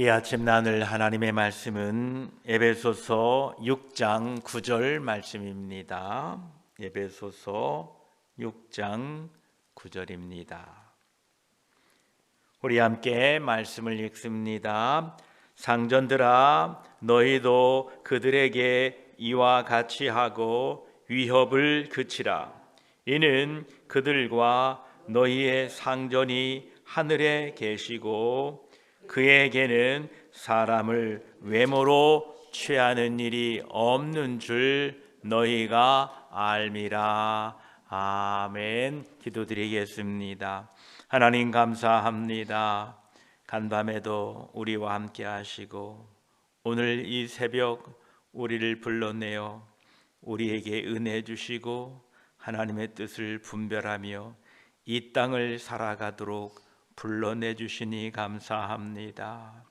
이 아침 나눌 하나님의 말씀은 에베소서 6장 9절 말씀입니다. 에베소서 6장 9절입니다. 우리 함께 말씀을 읽습니다. 상전들아, 너희도 그들에게 이와 같이 하고 위협을 그치라. 이는 그들과 너희의 상전이 하늘에 계시고 그에게는 사람을 외모로 취하는 일이 없는 줄 너희가 알미라. 아멘. 기도드리겠습니다. 하나님 감사합니다. 간밤에도 우리와 함께 하시고 오늘 이 새벽 우리를 불러내어 우리에게 은혜 주시고 하나님의 뜻을 분별하며 이 땅을 살아가도록 불러내 주시니 감사합니다.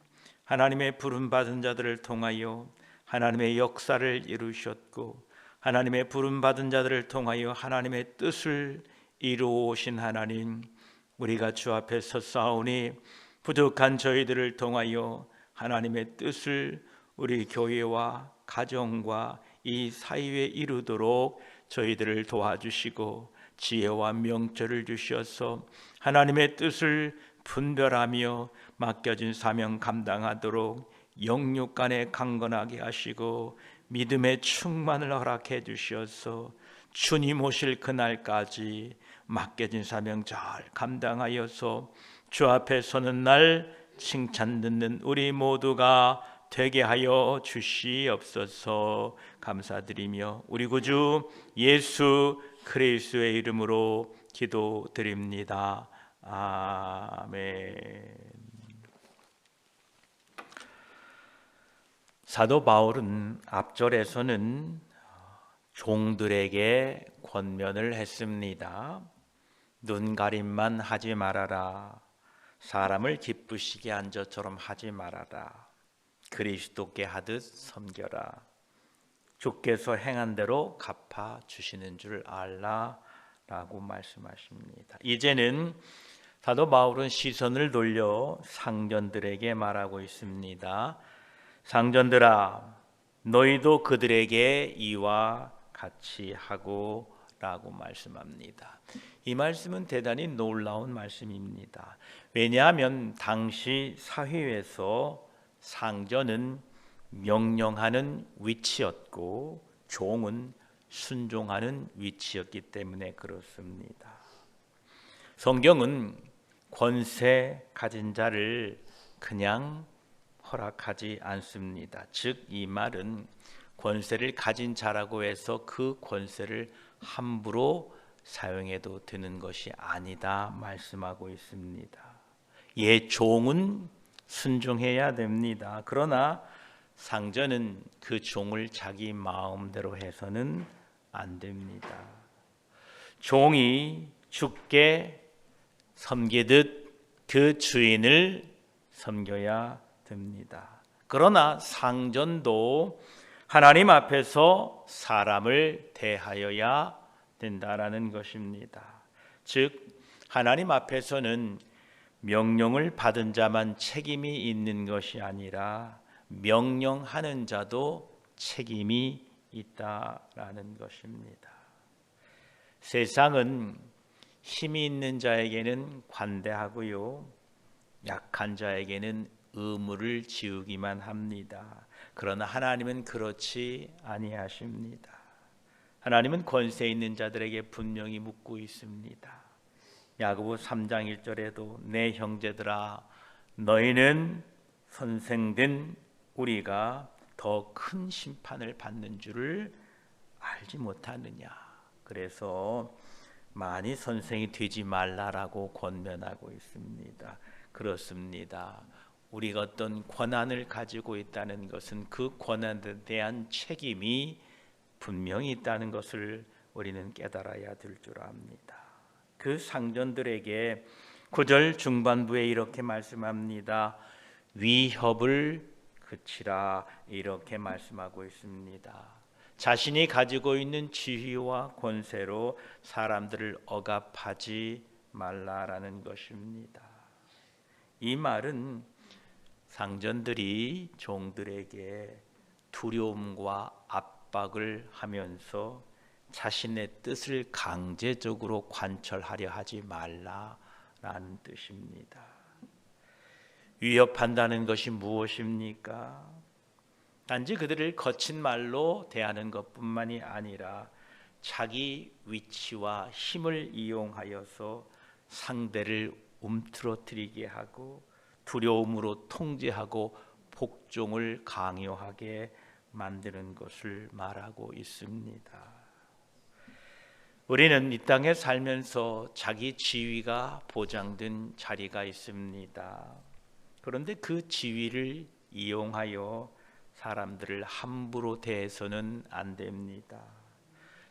하나님의 부름받은 자들을 통하여 하나님의 역사를 이루셨고 하나님의 부름받은 자들을 통하여 하나님의 뜻을 이루오신 하나님, 우리가 주 앞에 섰사오니 부족한 저희들을 통하여 하나님의 뜻을 우리 교회와 가정과 이 사회에 이루도록 저희들을 도와주시고 지혜와 명철을 주셔서 하나님의 뜻을 분별하며 맡겨진 사명 감당하도록 영육간에 강건하게 하시고 믿음의 충만을 허락해 주셔서 주님 오실 그날까지 맡겨진 사명 잘 감당하여서 주 앞에 서는 날 칭찬 듣는 우리 모두가 되게 하여 주시옵소서. 감사드리며 우리 구주 예수 그리스도의 이름으로 기도드립니다. 아멘. 사도 바울은 앞절에서는 종들에게 권면을 했습니다. 눈가림만 하지 말아라. 사람을 기쁘시게 한 것처럼 하지 말아라. 그리스도께 하듯 섬겨라. 주께서 행한 대로 갚아 주시는 줄 알라 라고 말씀하십니다. 이제는 사도 바울은 시선을 돌려 상전들에게 말하고 있습니다. 상전들아, 너희도 그들에게 이와 같이 하고 라고 말씀합니다. 이 말씀은 대단히 놀라운 말씀입니다. 왜냐하면 당시 사회에서 상전은 명령하는 위치였고 종은 순종하는 위치였기 때문에 그렇습니다. 성경은 권세 가진 자를 그냥 허락하지 않습니다. 즉 이 말은 권세를 가진 자라고 해서 그 권세를 함부로 사용해도 되는 것이 아니다 말씀하고 있습니다. 예, 종은 순종해야 됩니다. 그러나 상전은 그 종을 자기 마음대로 해서는 안 됩니다. 종이 주께 섬기듯 그 주인을 섬겨야 됩니다. 그러나 상전도 하나님 앞에서 사람을 대하여야 된다라는 것입니다. 즉 하나님 앞에서는 명령을 받은 자만 책임이 있는 것이 아니라 명령하는 자도 책임이 있다라는 것입니다. 세상은 힘이 있는 자에게는 관대하고요, 약한 자에게는 의무를 지우기만 합니다. 그러나 하나님은 그렇지 아니하십니다. 하나님은 권세 있는 자들에게 분명히 묻고 있습니다. 야고보 3장 1절에도 내 형제들아, 너희는 선생된 우리가 더 큰 심판을 받는 줄을 알지 못하느냐. 그래서 많이 선생이 되지 말라라고 권면하고 있습니다. 그렇습니다. 우리가 어떤 권한을 가지고 있다는 것은 그 권한에 대한 책임이 분명히 있다는 것을 우리는 깨달아야 될 줄 압니다. 그 상전들에게 9절 중반부에 이렇게 말씀합니다. 위협을 그치라 이렇게 말씀하고 있습니다. 자신이 가지고 있는 지위와 권세로 사람들을 억압하지 말라라는 것입니다. 이 말은 상전들이 종들에게 두려움과 압박을 하면서 자신의 뜻을 강제적으로 관철하려 하지 말라라는 뜻입니다. 위협한다는 것이 무엇입니까? 단지 그들을 거친 말로 대하는 것뿐만이 아니라 자기 위치와 힘을 이용하여서 상대를 움트러뜨리게 하고 두려움으로 통제하고 복종을 강요하게 만드는 것을 말하고 있습니다. 우리는 이 땅에 살면서 자기 지위가 보장된 자리가 있습니다. 그런데 그 지위를 이용하여 사람들을 함부로 대해서는 안 됩니다.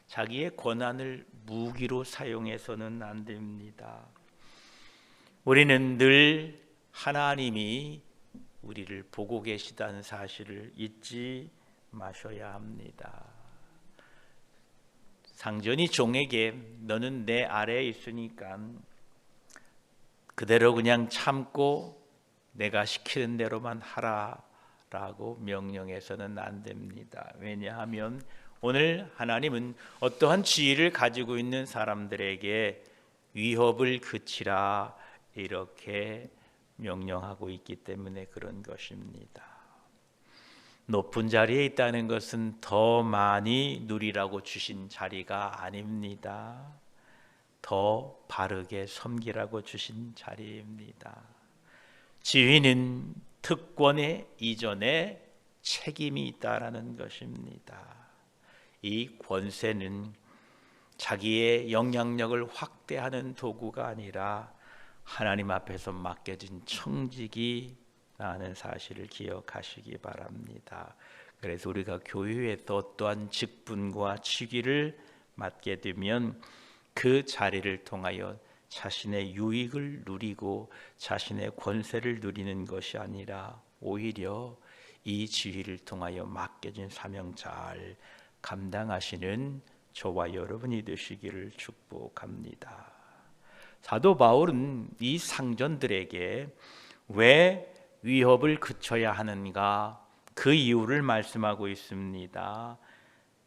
자기의 권한을 무기로 사용해서는 안 됩니다. 우리는 늘 하나님이 우리를 보고 계시다는 사실을 잊지 마셔야 합니다. 상전이 종에게 너는 내 아래에 있으니까 그대로 그냥 참고 내가 시키는 대로만 하라라고 명령해서는 안 됩니다. 왜냐하면 오늘 하나님은 어떠한 지위를 가지고 있는 사람들에게 위협을 그치라 이렇게 명령하고 있기 때문에 그런 것입니다. 높은 자리에 있다는 것은 더 많이 누리라고 주신 자리가 아닙니다. 더 바르게 섬기라고 주신 자리입니다. 지위는 특권의 이전에 책임이 있다라는 것입니다. 이 권세는 자기의 영향력을 확대하는 도구가 아니라 하나님 앞에서 맡겨진 청직이라는 사실을 기억하시기 바랍니다. 그래서 우리가 교회에서 어떠한 직분과 직위를 맡게 되면 그 자리를 통하여 자신의 유익을 누리고 자신의 권세를 누리는 것이 아니라 오히려 이 지위를 통하여 맡겨진 사명 잘 감당하시는 저와 여러분이 되시기를 축복합니다. 사도 바울은 이 상전들에게 왜 위협을 그쳐야 하는가 그 이유를 말씀하고 있습니다.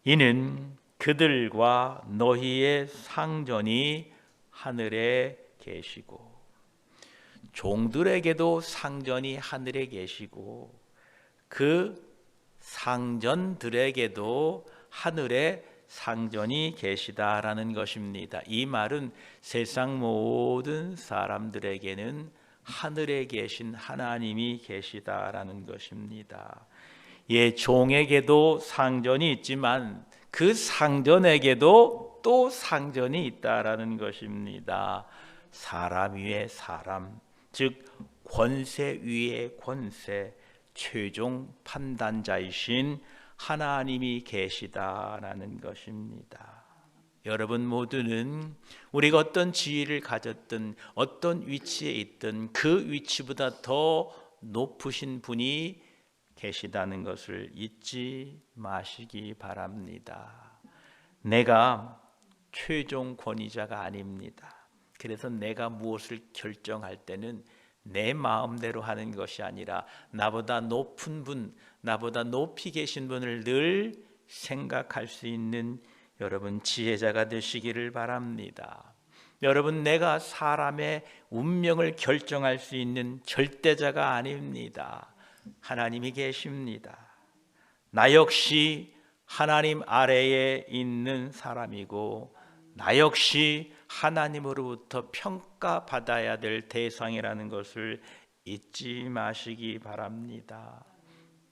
이는 그들과 너희의 상전이 하늘에 계시고 종들에게도 상전이 하늘에 계시고 그 상전들에게도 하늘에 상전이 계시다라는 것입니다. 이 말은 세상 모든 사람들에게는 하늘에 계신 하나님이 계시다라는 것입니다. 예, 종에게도 상전이 있지만 그 상전에게도 또 상전이 있다라는 것입니다. 사람 위에 사람, 즉 권세 위에 권세, 최종 판단자이신 하나님이 계시다라는 것입니다. 여러분 모두는 우리가 어떤 지위를 가졌든 어떤 위치에 있든 그 위치보다 더 높으신 분이 계시다는 것을 잊지 마시기 바랍니다. 내가 최종 권위자가 아닙니다. 그래서 내가 무엇을 결정할 때는 내 마음대로 하는 것이 아니라 나보다 높은 분, 나보다 높이 계신 분을 늘 생각할 수 있는 여러분 지혜자가 되시기를 바랍니다. 여러분, 내가 사람의 운명을 결정할 수 있는 절대자가 아닙니다. 하나님이 계십니다. 나 역시 하나님 아래에 있는 사람이고 나 역시 하나님으로부터 평가받아야 될 대상이라는 것을 잊지 마시기 바랍니다.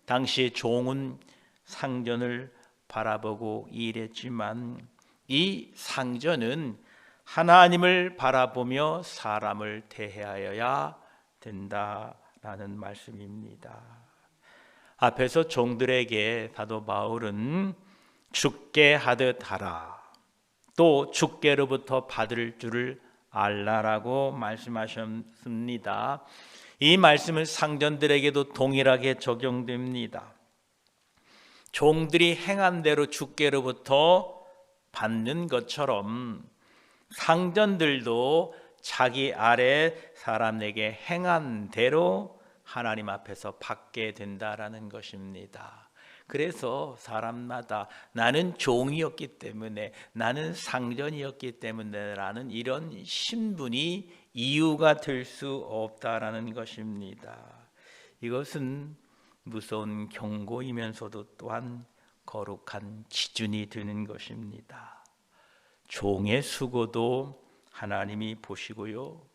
당시 종은 상전을 바라보고 일했지만 이 상전은 하나님을 바라보며 사람을 대하여야 된다라는 말씀입니다. 앞에서 종들에게 사도 바울은 주께 하듯 하라, 또 주께로부터 받을 줄을 알라라고 말씀하셨습니다. 이 말씀은 상전들에게도 동일하게 적용됩니다. 종들이 행한 대로 주께로부터 받는 것처럼 상전들도 자기 아래 사람에게 행한 대로 하나님 앞에서 받게 된다라는 것입니다. 그래서 사람마다 나는 종이었기 때문에, 나는 상전이었기 때문에 라는 이런 신분이 이유가 될 수 없다라는 것입니다. 이것은 무서운 경고이면서도 또한 거룩한 기준이 되는 것입니다. 종의 수고도 하나님이 보시고요,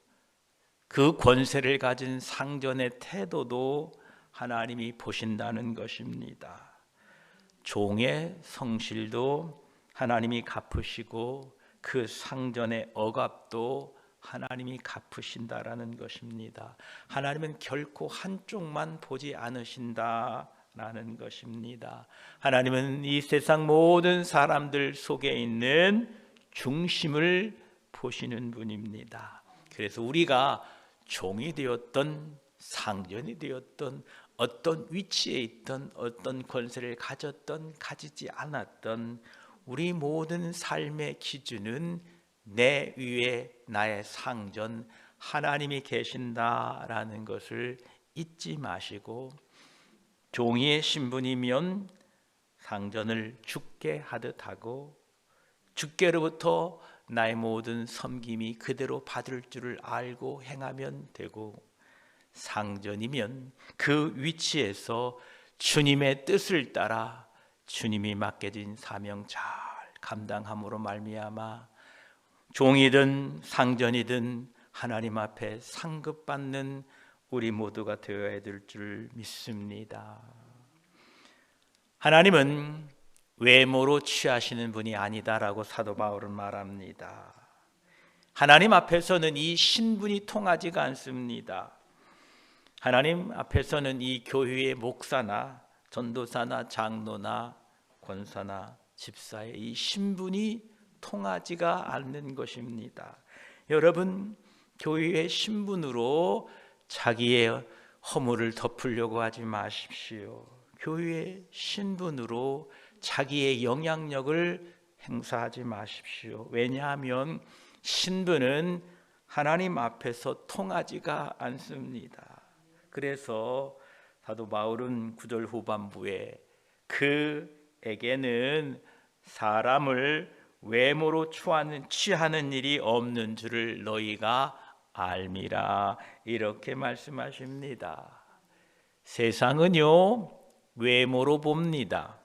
그 권세를 가진 상전의 태도도 하나님이 보신다는 것입니다. 종의 성실도 하나님이 갚으시고 그 상전의 억압도 하나님이 갚으신다라는 것입니다. 하나님은 결코 한쪽만 보지 않으신다라는 것입니다. 하나님은 이 세상 모든 사람들 속에 있는 중심을 보시는 분입니다. 그래서 우리가 종이 되었던 상전이 되었던 어떤 위치에 있던 어떤 권세를 가졌던 가지지 않았던 우리 모든 삶의 기준은 내 위에 나의 상전 하나님이 계신다라는 것을 잊지 마시고, 종이의 신분이면 상전을 주께 하듯 하고 주께로부터 나의 모든 섬김이 그대로 받을 줄을 알고 행하면 되고, 상전이면 그 위치에서 주님의 뜻을 따라 주님이 맡겨진 사명 잘 감당함으로 말미암아 종이든 상전이든 하나님 앞에 상급받는 우리 모두가 되어야 될 줄 믿습니다. 하나님은 외모로 취하시는 분이 아니다라고 사도 바울은 말합니다. 하나님 앞에서는 이 신분이 통하지가 않습니다. 하나님 앞에서는 이 교회의 목사나 전도사나 장로나 권사나 집사의 이 신분이 통하지가 않는 것입니다. 여러분, 교회의 신분으로 자기의 허물을 덮으려고 하지 마십시오. 교회의 신분으로 자기의 영향력을 행사하지 마십시오. 왜냐하면 신분은 하나님 앞에서 통하지가 않습니다. 그래서 사도 바울은 9절 후반부에 그에게는 사람을 외모로 취하는 일이 없는 줄을 너희가 알미라, 이렇게 말씀하십니다. 세상은요, 외모로 봅니다.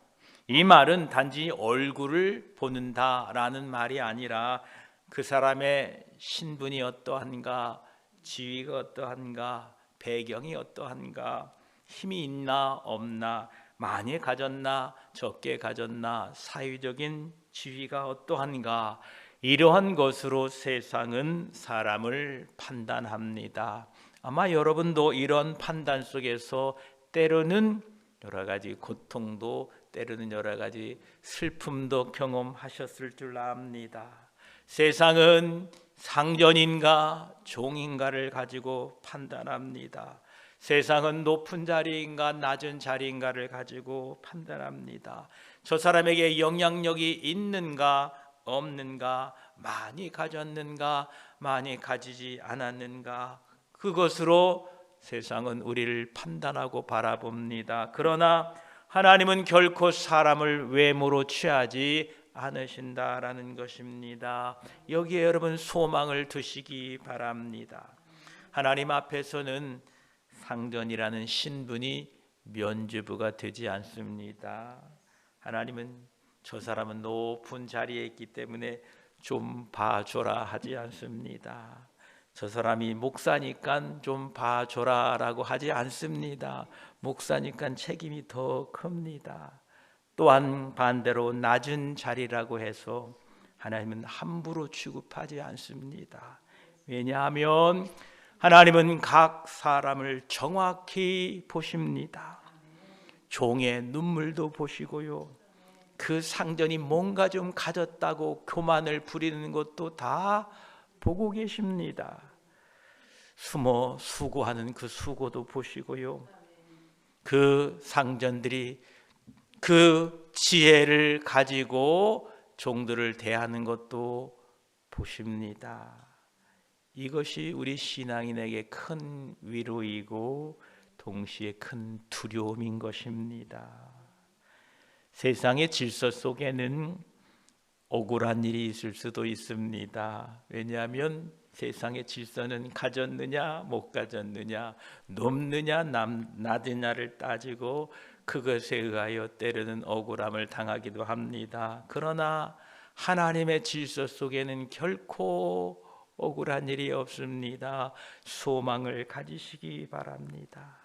이 말은 단지 얼굴을 보는다라는 말이 아니라 그 사람의 신분이 어떠한가, 지위가 어떠한가, 배경이 어떠한가, 힘이 있나 없나, 많이 가졌나 적게 가졌나, 사회적인 지위가 어떠한가, 이러한 것으로 세상은 사람을 판단합니다. 아마 여러분도 이런 판단 속에서 때로는 여러 가지 고통도, 때로는 여러 가지 슬픔도 경험하셨을 줄 압니다. 세상은 상전인가 종인가를 가지고 판단합니다. 세상은 높은 자리인가 낮은 자리인가를 가지고 판단합니다. 저 사람에게 영향력이 있는가 없는가, 많이 가졌는가 많이 가지지 않았는가, 그것으로 세상은 우리를 판단하고 바라봅니다. 그러나 하나님은 결코 사람을 외모로 취하지 않으신다라는 것입니다. 여기에 여러분 소망을 두시기 바랍니다. 하나님 앞에서는 상전이라는 신분이 면죄부가 되지 않습니다. 하나님은 저 사람은 높은 자리에 있기 때문에 좀 봐줘라 하지 않습니다. 저 사람이 목사니까 좀 봐줘라 라고 하지 않습니다. 목사니까 책임이 더 큽니다. 또한 반대로 낮은 자리라고 해서 하나님은 함부로 취급하지 않습니다. 왜냐하면 하나님은 각 사람을 정확히 보십니다. 종의 눈물도 보시고요, 그 상전이 뭔가 좀 가졌다고 교만을 부리는 것도 다 보고 계십니다. 숨어 수고하는 그 수고도 보시고요, 그 상전들이 그 지혜를 가지고 종들을 대하는 것도 보십니다. 이것이 우리 신앙인에게 큰 위로이고 동시에 큰 두려움인 것입니다. 세상의 질서 속에는 억울한 일이 있을 수도 있습니다. 왜냐하면 세상의 질서는 가졌느냐 못 가졌느냐, 높느냐 낮으냐를 따지고 그것에 의하여 때로는 억울함을 당하기도 합니다. 그러나 하나님의 질서 속에는 결코 억울한 일이 없습니다. 소망을 가지시기 바랍니다.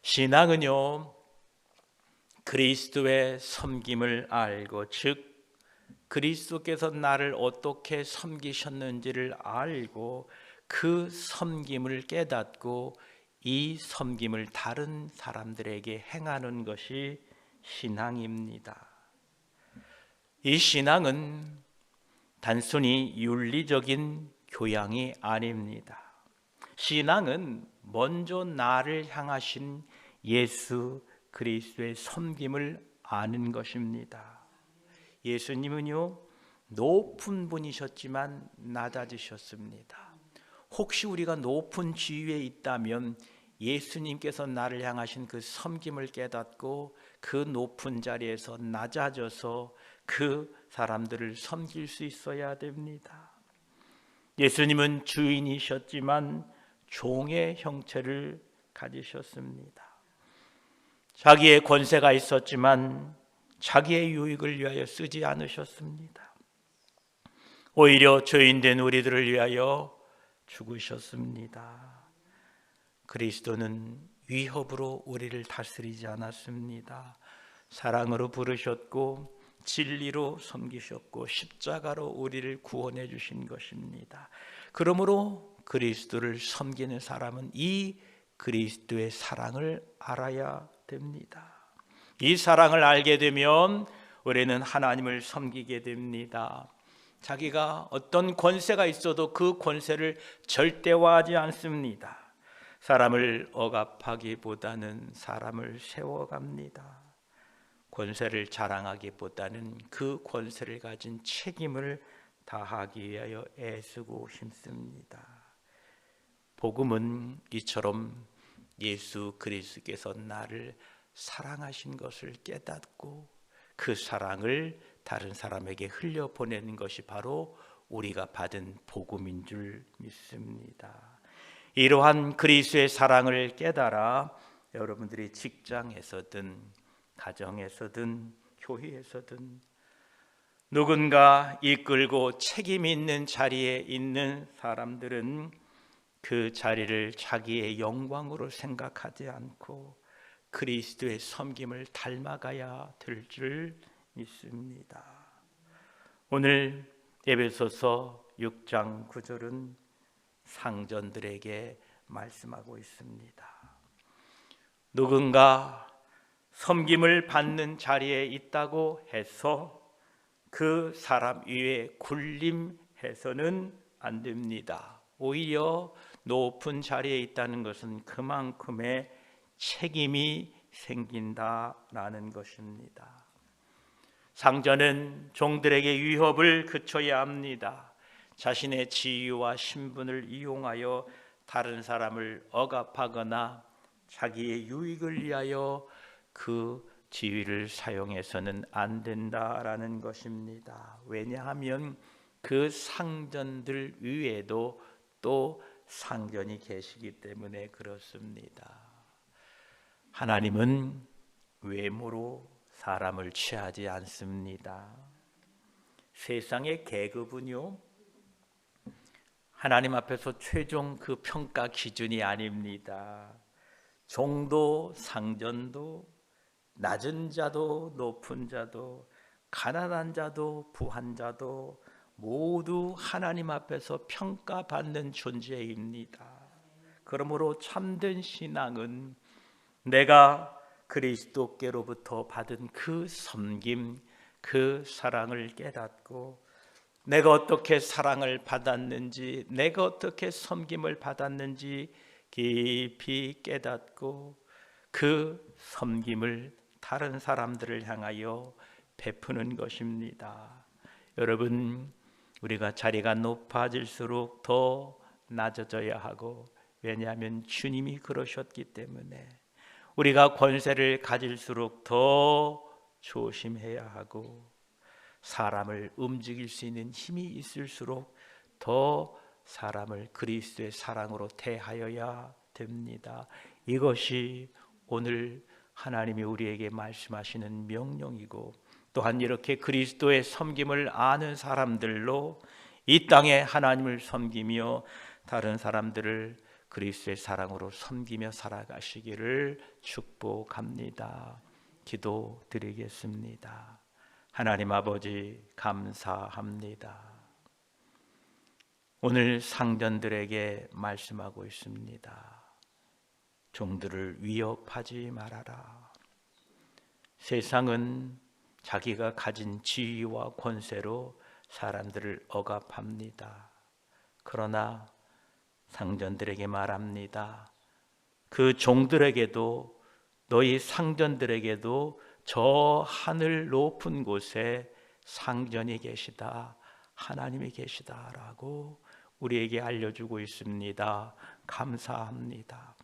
신앙은요, 그리스도의 섬김을 알고, 즉 그리스도께서 나를 어떻게 섬기셨는지를 알고 그 섬김을 깨닫고 이 섬김을 다른 사람들에게 행하는 것이 신앙입니다. 이 신앙은 단순히 윤리적인 교양이 아닙니다. 신앙은 먼저 나를 향하신 예수 그리스도의 섬김을 아는 것입니다. 예수님은요, 높은 분이셨지만 낮아지셨습니다. 혹시 우리가 높은 지위에 있다면 예수님께서 나를 향하신 그 섬김을 깨닫고 그 높은 자리에서 낮아져서 그 사람들을 섬길 수 있어야 됩니다. 예수님은 주인이셨지만 종의 형체를 가지셨습니다. 자기의 권세가 있었지만 자기의 유익을 위하여 쓰지 않으셨습니다. 오히려 죄인된 우리들을 위하여 죽으셨습니다. 그리스도는 위협으로 우리를 다스리지 않았습니다. 사랑으로 부르셨고 진리로 섬기셨고 십자가로 우리를 구원해 주신 것입니다. 그러므로 그리스도를 섬기는 사람은 이 그리스도의 사랑을 알아야 됩니다. 이 사랑을 알게 되면 우리는 하나님을 섬기게 됩니다. 자기가 어떤 권세가 있어도 그 권세를 절대화하지 않습니다. 사람을 억압하기보다는 사람을 세워갑니다. 권세를 자랑하기보다는 그 권세를 가진 책임을 다하기 위하여 애쓰고 힘씁니다. 복음은 이처럼 예수 그리스도께서 나를 사랑하신 것을 깨닫고 그 사랑을 다른 사람에게 흘려보내는 것이 바로 우리가 받은 복음인 줄 믿습니다. 이러한 그리스도의 사랑을 깨달아 여러분들이 직장에서든 가정에서든 교회에서든 누군가 이끌고 책임 있는 자리에 있는 사람들은 그 자리를 자기의 영광으로 생각하지 않고 그리스도의 섬김을 닮아가야 될 줄 믿습니다. 오늘 에베소서 6장 9절은 상전들에게 말씀하고 있습니다. 누군가 섬김을 받는 자리에 있다고 해서 그 사람 위에 군림해서는 안 됩니다. 오히려 높은 자리에 있다는 것은 그만큼의 책임이 생긴다라는 것입니다. 상전은 종들에게 위협을 그쳐야 합니다. 자신의 지위와 신분을 이용하여 다른 사람을 억압하거나 자기의 유익을 위하여 그 지위를 사용해서는 안 된다라는 것입니다. 왜냐하면 그 상전들 위에도 또 상전이 계시기 때문에 그렇습니다. 하나님은 외모로 사람을 취하지 않습니다. 세상의 계급은요, 하나님 앞에서 최종 그 평가 기준이 아닙니다. 종도 상전도 낮은 자도 높은 자도 가난한 자도 부한 자도 모두 하나님 앞에서 평가받는 존재입니다. 그러므로 참된 신앙은 내가 그리스도께로부터 받은 그 섬김, 그 사랑을 깨닫고 내가 어떻게 사랑을 받았는지, 내가 어떻게 섬김을 받았는지 깊이 깨닫고 그 섬김을 다른 사람들을 향하여 베푸는 것입니다. 여러분, 우리가 자리가 높아질수록 더 낮아져야 하고 왜냐하면 주님이 그러셨기 때문에 우리가 권세를 가질수록 더 조심해야 하고 사람을 움직일 수 있는 힘이 있을수록 더 사람을 그리스도의 사랑으로 대하여야 됩니다. 이것이 오늘 하나님이 우리에게 말씀하시는 명령이고 또한 이렇게 그리스도의 섬김을 아는 사람들로 이 땅에 하나님을 섬기며 다른 사람들을 그리스도의 사랑으로 섬기며 살아가시기를 축복합니다. 기도드리겠습니다. 하나님 아버지 감사합니다. 오늘 상전들에게 말씀하고 있습니다. 종들을 위협하지 말아라. 세상은 자기가 가진 지위와 권세로 사람들을 억압합니다. 그러나 상전들에게 말합니다. 그 종들에게도 너희 상전들에게도 저 하늘 높은 곳에 상전이 계시다, 하나님이 계시다라고 우리에게 알려주고 있습니다. 감사합니다.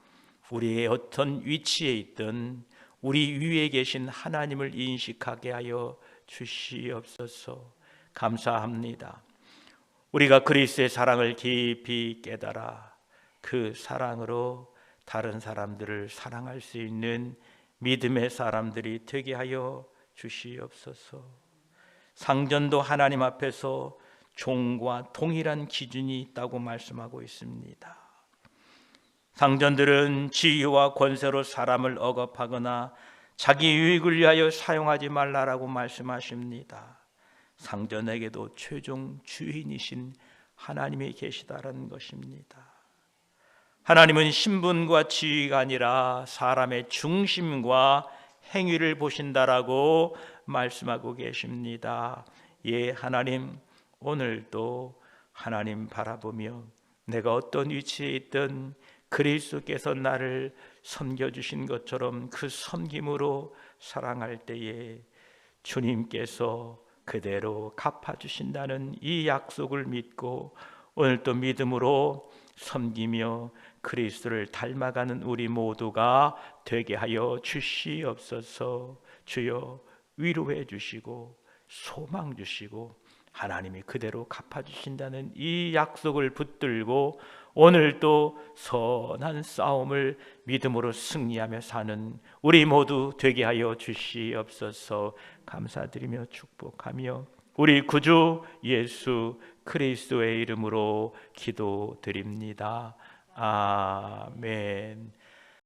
우리의 어떤 위치에 있든 우리 위에 계신 하나님을 인식하게 하여 주시옵소서. 감사합니다. 우리가 그리스도의 사랑을 깊이 깨달아 그 사랑으로 다른 사람들을 사랑할 수 있는 믿음의 사람들이 되게 하여 주시옵소서. 상전도 하나님 앞에서 종과 동일한 기준이 있다고 말씀하고 있습니다. 상전들은 지위와 권세로 사람을 억압하거나 자기 유익을 위하여 사용하지 말라라고 말씀하십니다. 상전에게도 최종 주인이신 하나님이 계시다라는 것입니다. 하나님은 신분과 지위가 아니라 사람의 중심과 행위를 보신다라고 말씀하고 계십니다. 예, 하나님, 오늘도 하나님 바라보며 내가 어떤 위치에 있든 그리스도께서 나를 섬겨주신 것처럼 그 섬김으로 사랑할 때에 주님께서 그대로 갚아주신다는 이 약속을 믿고 오늘도 믿음으로 섬기며 그리스도를 닮아가는 우리 모두가 되게 하여 주시옵소서. 주여 위로해 주시고 소망 주시고 하나님이 그대로 갚아주신다는 이 약속을 붙들고 오늘도 선한 싸움을 믿음으로 승리하며 사는 우리 모두 되게 하여 주시옵소서. 감사드리며 축복하며 우리 구주 예수 그리스도의 이름으로 기도드립니다. 아멘.